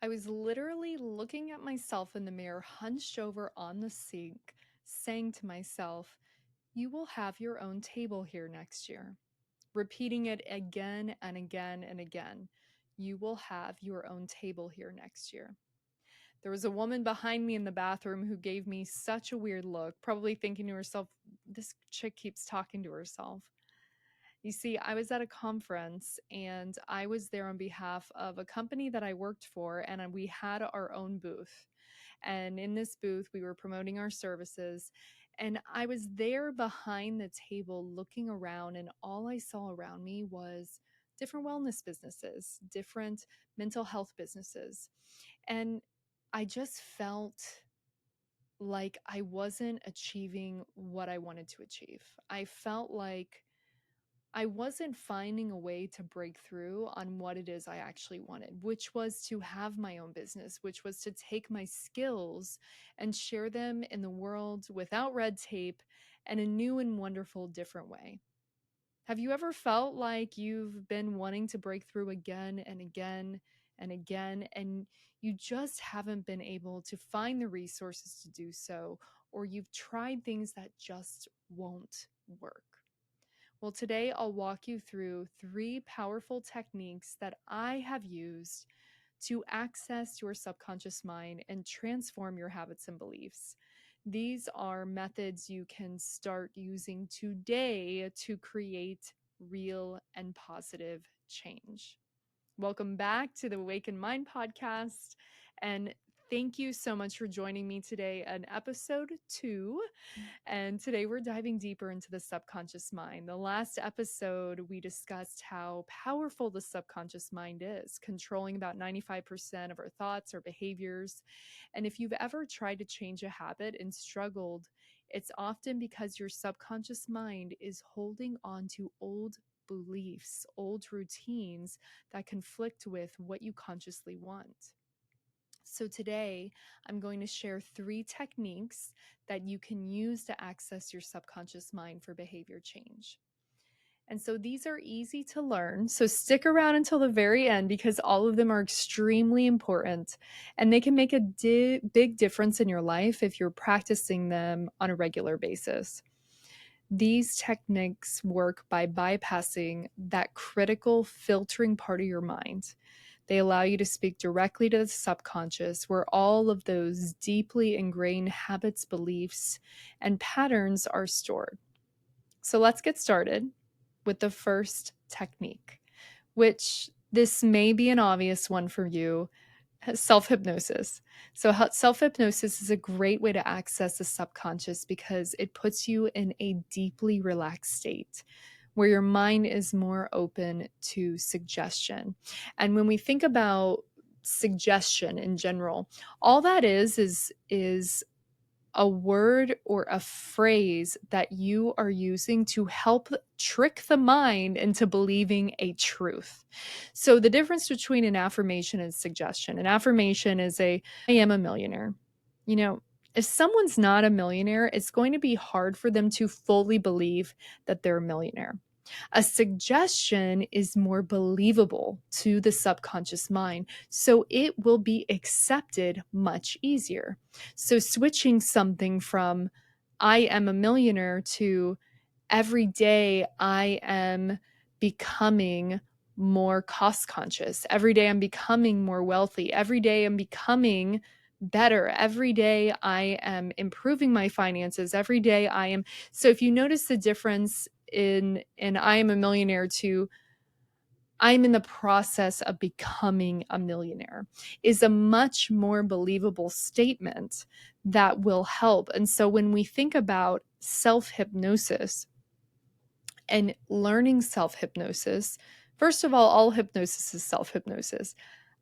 I was literally looking at myself in the mirror, hunched over on the sink, saying to myself, "You will have your own table here next year." Repeating it again and again and again. "You will have your own table here next year." There was a woman behind me in the bathroom who gave me such a weird look, probably thinking to herself, "This chick keeps talking to herself." You see, I was at a conference and I was there on behalf of a company that I worked for, and we had our own booth. And in this booth, we were promoting our services. And I was there behind the table looking around, and all I saw around me was different wellness businesses, different mental health businesses. And I just felt like I wasn't achieving what I wanted to achieve. I felt like I wasn't finding a way to break through on what it is I actually wanted, which was to have my own business, which was to take my skills and share them in the world without red tape and a new and wonderful, different way. Have you ever felt like you've been wanting to break through again and again and again, and you just haven't been able to find the resources to do so, or you've tried things that just won't work? Well, today I'll walk you through 3 powerful techniques that I have used to access your subconscious mind and transform your habits and beliefs. These are methods you can start using today to create real and positive change. Welcome back to the Awakened Mind podcast. And thank you so much for joining me today on episode 2. And today we're diving deeper into the subconscious mind. The last episode, we discussed how powerful the subconscious mind is, controlling about 95% of our thoughts or behaviors. And if you've ever tried to change a habit and struggled, it's often because your subconscious mind is holding on to old beliefs, old routines that conflict with what you consciously want. So, today I'm going to share 3 techniques that you can use to access your subconscious mind for behavior change. And so these are easy to learn. So, stick around until the very end because all of them are extremely important and they can make a big difference in your life if you're practicing them on a regular basis. These techniques work by bypassing that critical filtering part of your mind. They allow you to speak directly to the subconscious, where all of those deeply ingrained habits, beliefs, and patterns are stored. So let's get started with the first technique, which this may be an obvious one for you: self-hypnosis. So self-hypnosis is a great way to access the subconscious because it puts you in a deeply relaxed state where your mind is more open to suggestion. And when we think about suggestion in general, all that is a word or a phrase that you are using to help trick the mind into believing a truth. So the difference between an affirmation and suggestion: an affirmation is I am a millionaire. You know, if someone's not a millionaire, it's going to be hard for them to fully believe that they're a millionaire. A suggestion is more believable to the subconscious mind, so it will be accepted much easier. So, switching something from "I am a millionaire" to "every day I am becoming more cost conscious. Every day I'm becoming more wealthy. Every day I'm becoming better. Every day I am improving my finances. Every day I am." So if you notice the difference in "I am a millionaire" to "I'm in the process of becoming a millionaire," is a much more believable statement that will help. And so when we think about self-hypnosis and learning self-hypnosis, first of all hypnosis is self-hypnosis.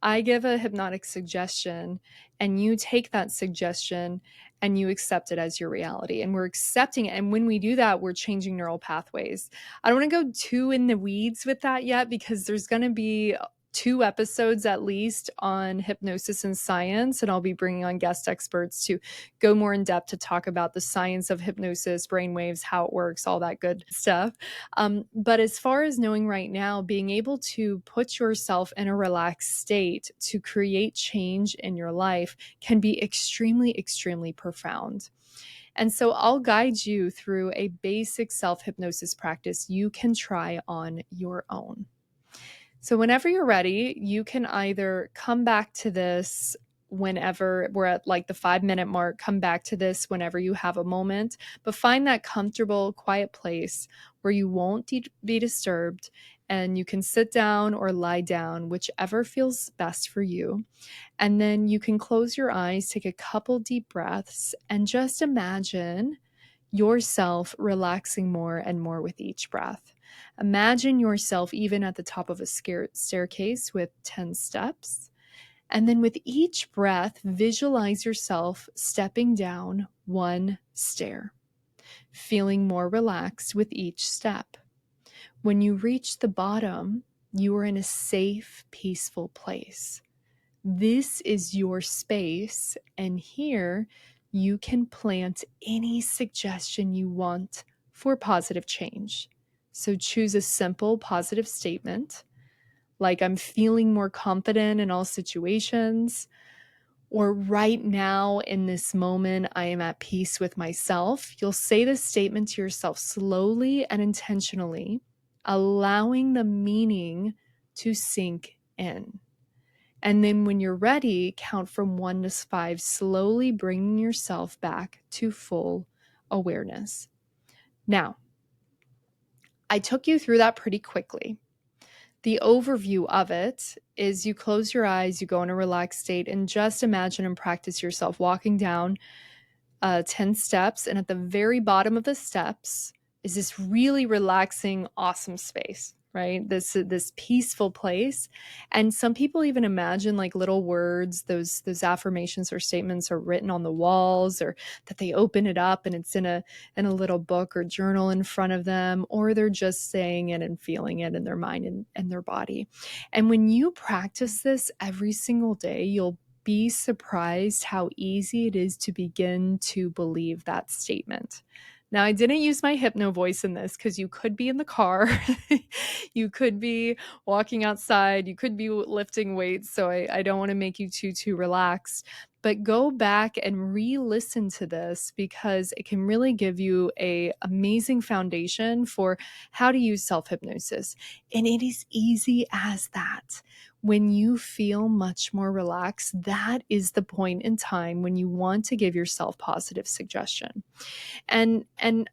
I give a hypnotic suggestion and you take that suggestion and you accept it as your reality. And we're accepting it. And when we do that, we're changing neural pathways. I don't want to go too in the weeds with that yet because there's going to be 2 episodes at least on hypnosis and science, and I'll be bringing on guest experts to go more in depth to talk about the science of hypnosis, brainwaves, how it works, all that good stuff. But as far as knowing right now, being able to put yourself in a relaxed state to create change in your life can be extremely, extremely profound. And so I'll guide you through a basic self-hypnosis practice you can try on your own. So whenever you're ready, you can either come back to this whenever we're at like the 5-minute mark, come back to this whenever you have a moment, but find that comfortable, quiet place where you won't be disturbed, and you can sit down or lie down, whichever feels best for you. And then you can close your eyes, take a couple deep breaths, and just imagine yourself relaxing more and more with each breath. Imagine yourself even at the top of a staircase with 10 steps. And then with each breath, visualize yourself stepping down one stair, feeling more relaxed with each step. When you reach the bottom, you are in a safe, peaceful place. This is your space, and here you can plant any suggestion you want for positive change. So choose a simple positive statement, like I'm feeling more confident in all situations, or right now in this moment, I am at peace with myself. You'll say this statement to yourself slowly and intentionally, allowing the meaning to sink in. And then when you're ready, count from 1 to 5, slowly bringing yourself back to full awareness. Now, I took you through that pretty quickly. The overview of it is you close your eyes, you go in a relaxed state, and just imagine and practice yourself walking down 10 steps. And at the very bottom of the steps is this really relaxing, awesome space, right? This peaceful place. And some people even imagine like little words, those affirmations or statements are written on the walls, or that they open it up and it's in a little book or journal in front of them, or they're just saying it and feeling it in their mind and their body. And when you practice this every single day, you'll be surprised how easy it is to begin to believe that statement. Now, I didn't use my hypno voice in this because you could be in the car, you could be walking outside, you could be lifting weights. So I don't want to make you too relaxed. But go back and re-listen to this because it can really give you an amazing foundation for how to use self-hypnosis. And it is easy as that. When you feel much more relaxed, that is the point in time when you want to give yourself positive suggestion. And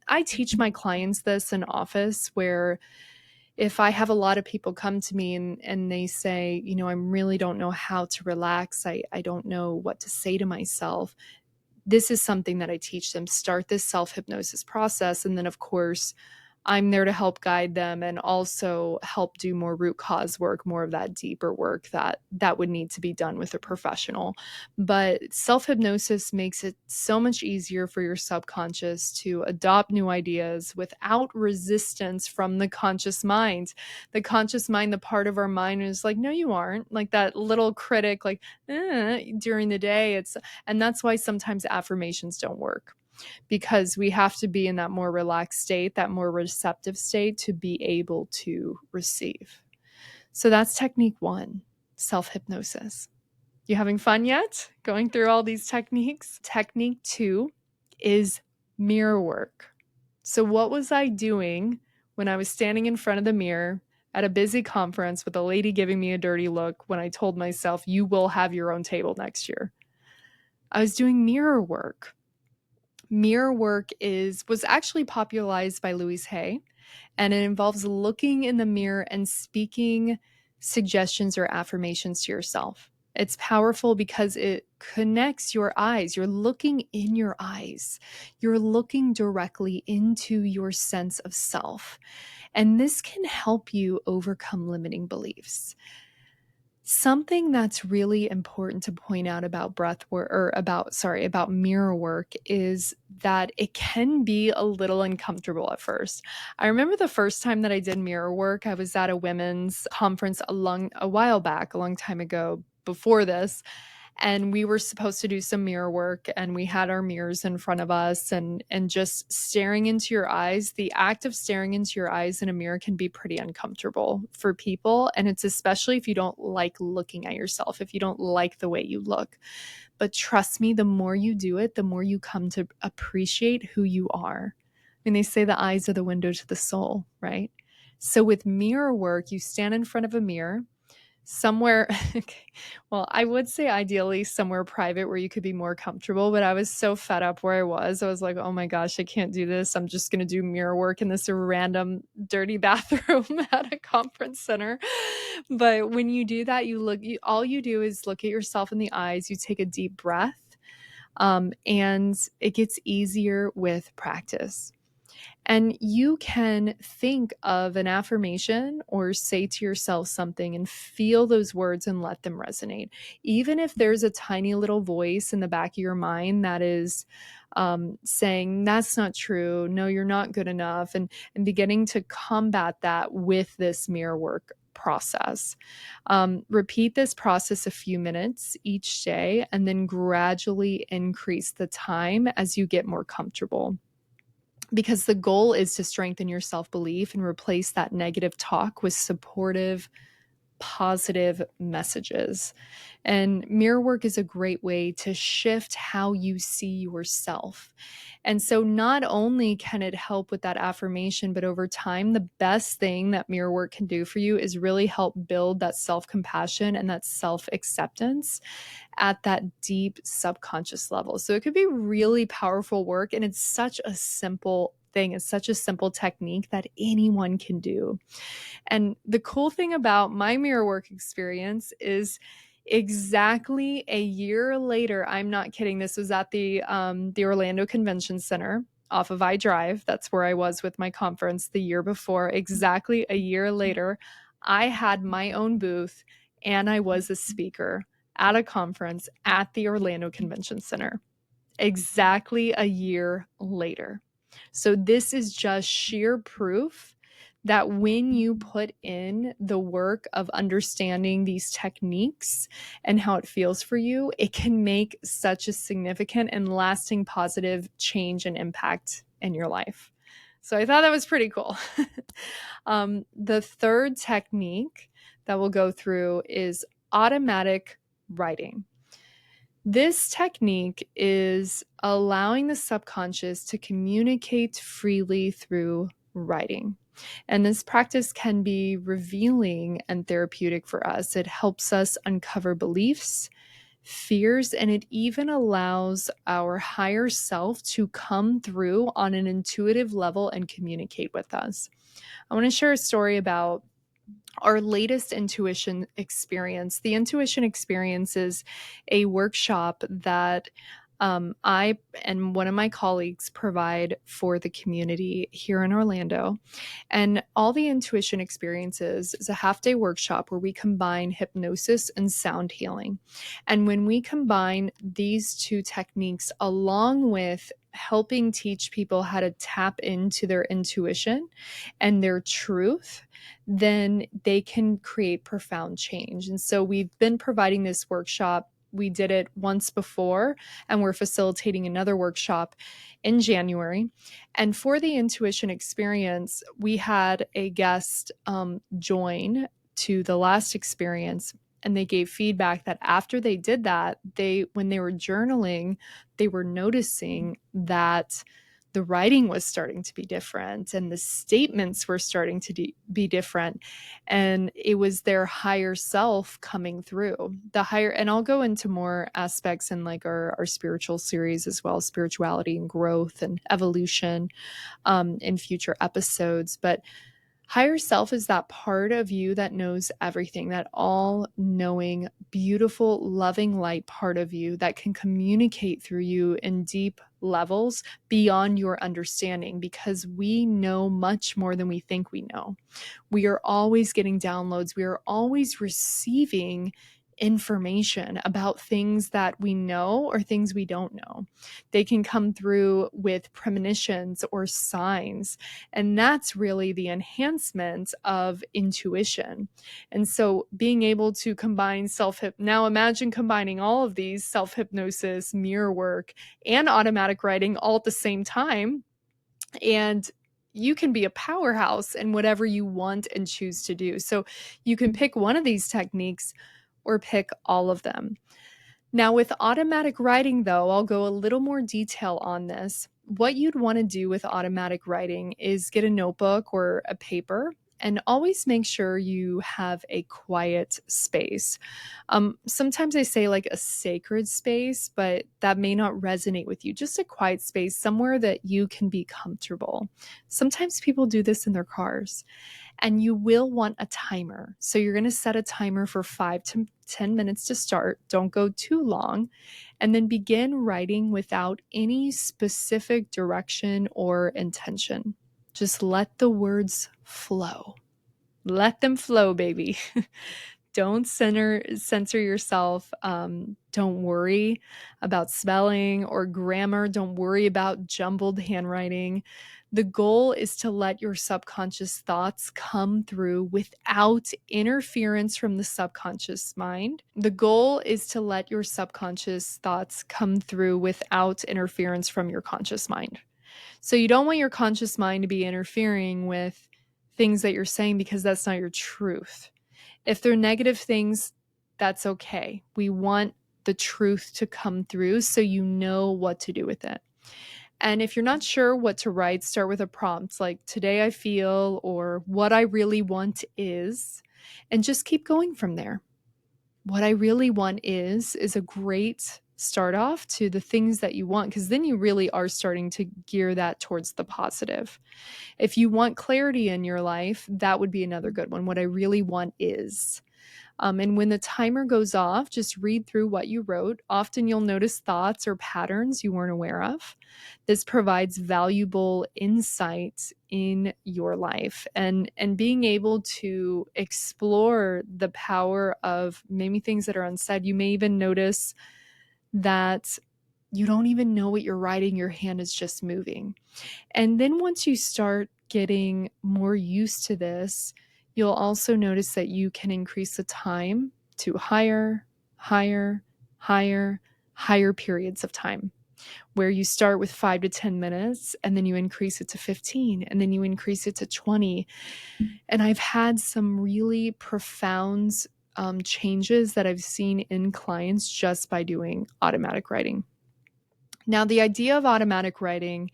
I teach my clients this in office, where if I have a lot of people come to me and they say, you know, I really don't know how to relax. I don't know what to say to myself. This is something that I teach them. Start this self-hypnosis process. And then, of course, I'm there to help guide them and also help do more root cause work, more of that deeper work that would need to be done with a professional. But self-hypnosis makes it so much easier for your subconscious to adopt new ideas without resistance from the conscious mind. The conscious mind, the part of our mind is like, no, you aren't. Like that little critic, like, during the day. And that's why sometimes affirmations don't work, because we have to be in that more relaxed state, that more receptive state to be able to receive. So that's technique 1, self-hypnosis. You having fun yet going through all these techniques? Technique 2 is mirror work. So what was I doing when I was standing in front of the mirror at a busy conference with a lady giving me a dirty look when I told myself, you will have your own table next year? I was doing mirror work. Mirror work was actually popularized by Louise Hay, and it involves looking in the mirror and speaking suggestions or affirmations to yourself. It's powerful because it connects your eyes. You're looking in your eyes. You're looking directly into your sense of self. And this can help you overcome limiting beliefs. Something that's really important to point out about breath work or about mirror work is that it can be a little uncomfortable at first. I remember the first time that I did mirror work, I was at a women's conference a while back, a long time ago before this, and we were supposed to do some mirror work, and we had our mirrors in front of us, and just staring into your eyes, the act of staring into your eyes in a mirror can be pretty uncomfortable for people, and it's especially if you don't like looking at yourself, if you don't like the way you look. But trust me, the more you do it, the more you come to appreciate who you are. I mean, they say the eyes are the window to the soul, right? So with mirror work, you stand in front of a mirror somewhere. Okay, well, I would say ideally somewhere private where you could be more comfortable, but I was so fed up where I was like, oh my gosh, I can't do this. I'm just going to do mirror work in this random dirty bathroom at a conference center. But when you do that, all you do is look at yourself in the eyes, you take a deep breath, and it gets easier with practice. And you can think of an affirmation or say to yourself something and feel those words and let them resonate. Even if there's a tiny little voice in the back of your mind that is saying, that's not true. No, you're not good enough. And beginning to combat that with this mirror work process. Repeat this process a few minutes each day and then gradually increase the time as you get more comfortable, because the goal is to strengthen your self-belief and replace that negative talk with supportive, positive messages. And mirror work is a great way to shift how you see yourself. And so not only can it help with that affirmation, but over time, the best thing that mirror work can do for you is really help build that self-compassion and that self-acceptance at that deep subconscious level. So it could be really powerful work, and it's such a simple thing. It's such a simple technique that anyone can do. And the cool thing about my mirror work experience is exactly a year later, I'm not kidding, this was at the Orlando Convention Center off of I Drive. That's where I was with my conference the year before. Exactly a year later, I had my own booth and I was a speaker at a conference at the Orlando Convention Center exactly a year later. So this is just sheer proof that when you put in the work of understanding these techniques and how it feels for you, it can make such a significant and lasting positive change and impact in your life. So I thought that was pretty cool. The third technique that we'll go through is automatic writing. This technique is allowing the subconscious to communicate freely through writing. And this practice can be revealing and therapeutic for us. It helps us uncover beliefs, fears, and it even allows our higher self to come through on an intuitive level and communicate with us. I want to share a story about our latest intuition experience. The intuition experience is a workshop that I and one of my colleagues provide for the community here in Orlando. And all the intuition experiences is a half-day workshop where we combine hypnosis and sound healing. And when we combine these two techniques along with helping teach people how to tap into their intuition and their truth, then they can create profound change. And so we've been providing this workshop. We did it once before, and we're facilitating another workshop in January. And for the intuition experience, we had a guest join to the last experience, and they gave feedback that after they did that, when they were journaling, they were noticing that the writing was starting to be different and the statements were starting to be different, and it was their higher self coming through. And I'll go into more aspects in like our spiritual series as well, spirituality and growth and evolution in future episodes. But Higher self is that part of you that knows everything, that all-knowing, beautiful, loving light part of you that can communicate through you in deep levels beyond your understanding, because we know much more than we think we know. We are always getting downloads. We are always receiving information about things that we know or things we don't know. They can come through with premonitions or signs, and that's really the enhancement of intuition. And so being able to combine now imagine combining all of these: self-hypnosis, mirror work, and automatic writing all at the same time, and you can be a powerhouse in whatever you want and choose to do. So you can pick one of these techniques or pick all of them. Now, with automatic writing, though, I'll go a little more detail on this. What you'd want to do with automatic writing is get a notebook or a paper and always make sure you have a quiet space. Sometimes I say like a sacred space, but that may not resonate with you. Just a quiet space, somewhere that you can be comfortable. Sometimes people do this in their cars. And you will want a timer. So you're going to set a timer for 5 to 10 minutes to start. Don't go too long. And then begin writing without any specific direction or intention. Just let the words flow. Let them flow, baby. Don't censor yourself. Don't worry about spelling or grammar. Don't worry about jumbled handwriting. The goal is to let your subconscious thoughts come through without interference from the subconscious mind. The goal is to let your subconscious thoughts come through without interference from your conscious mind. So you don't want your conscious mind to be interfering with things that you're saying, because that's not your truth. If they're negative things, that's okay. We want the truth to come through so you know what to do with it. And if you're not sure what to write, start with a prompt like "today I feel," or "what I really want is," and just keep going from there. What I really want is a great start off to the things that you want, because then you really are starting to gear that towards the positive. If you want clarity in your life, that would be another good one. What I really want is. And when the timer goes off, just read through what you wrote. Often you'll notice thoughts or patterns you weren't aware of. This provides valuable insights in your life, and being able to explore the power of maybe things that are unsaid. You may even notice that you don't even know what you're writing. Your hand is just moving. And then once you start getting more used to this, you'll also notice that you can increase the time to higher periods of time, where you start with 5 to 10 minutes and then you increase it to 15 and then you increase it to 20. And I've had some really profound changes that I've seen in clients just by doing automatic writing. Now, the idea of automatic writing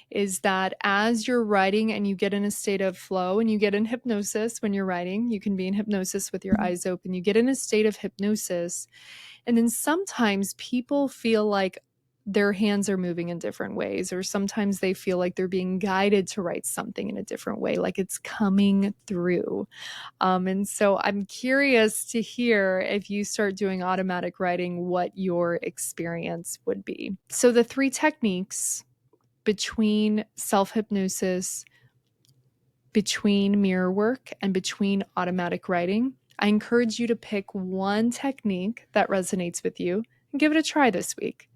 is that as you're writing and you get in a state of flow, and you get in hypnosis when you're writing, you can be in hypnosis with your eyes open. You get in a state of hypnosis, and then sometimes people feel like their hands are moving in different ways, or sometimes they feel like they're being guided to write something in a different way, like it's coming through. And so I'm curious to hear, if you start doing automatic writing, what your experience would be. So the 3 techniques between self-hypnosis, between mirror work, and between automatic writing, I encourage you to pick one technique that resonates with you and give it a try this week.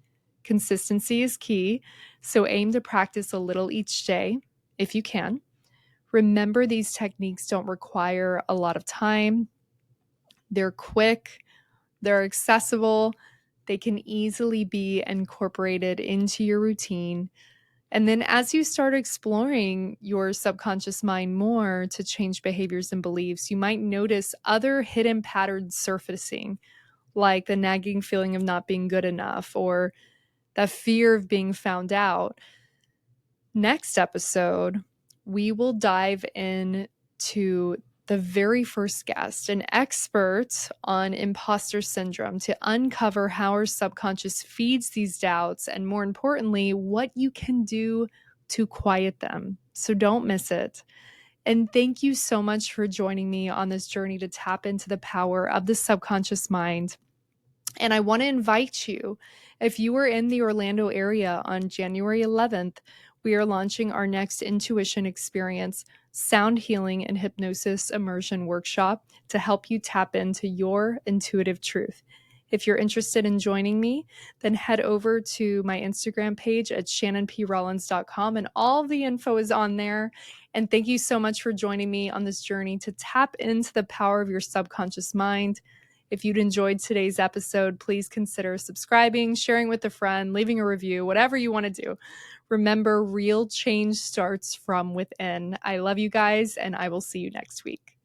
Consistency is key, so aim to practice a little each day if you can. Remember, these techniques don't require a lot of time. They're quick, they're accessible, they can easily be incorporated into your routine. And then as you start exploring your subconscious mind more to change behaviors and beliefs, you might notice other hidden patterns surfacing, like the nagging feeling of not being good enough, or that fear of being found out. Next episode, we will dive into the very first guest, an expert on imposter syndrome, to uncover how our subconscious feeds these doubts, and more importantly, what you can do to quiet them. So don't miss it. And thank you so much for joining me on this journey to tap into the power of the subconscious mind. And I want to invite you, if you are in the Orlando area on January 11th, we are launching our next intuition experience, sound healing and hypnosis immersion workshop to help you tap into your intuitive truth. If you're interested in joining me, then head over to my Instagram page at shannonprollins.com, and all of the info is on there. And thank you so much for joining me on this journey to tap into the power of your subconscious mind. If you'd enjoyed today's episode, please consider subscribing, sharing with a friend, leaving a review, whatever you want to do. Remember, real change starts from within. I love you guys, and I will see you next week.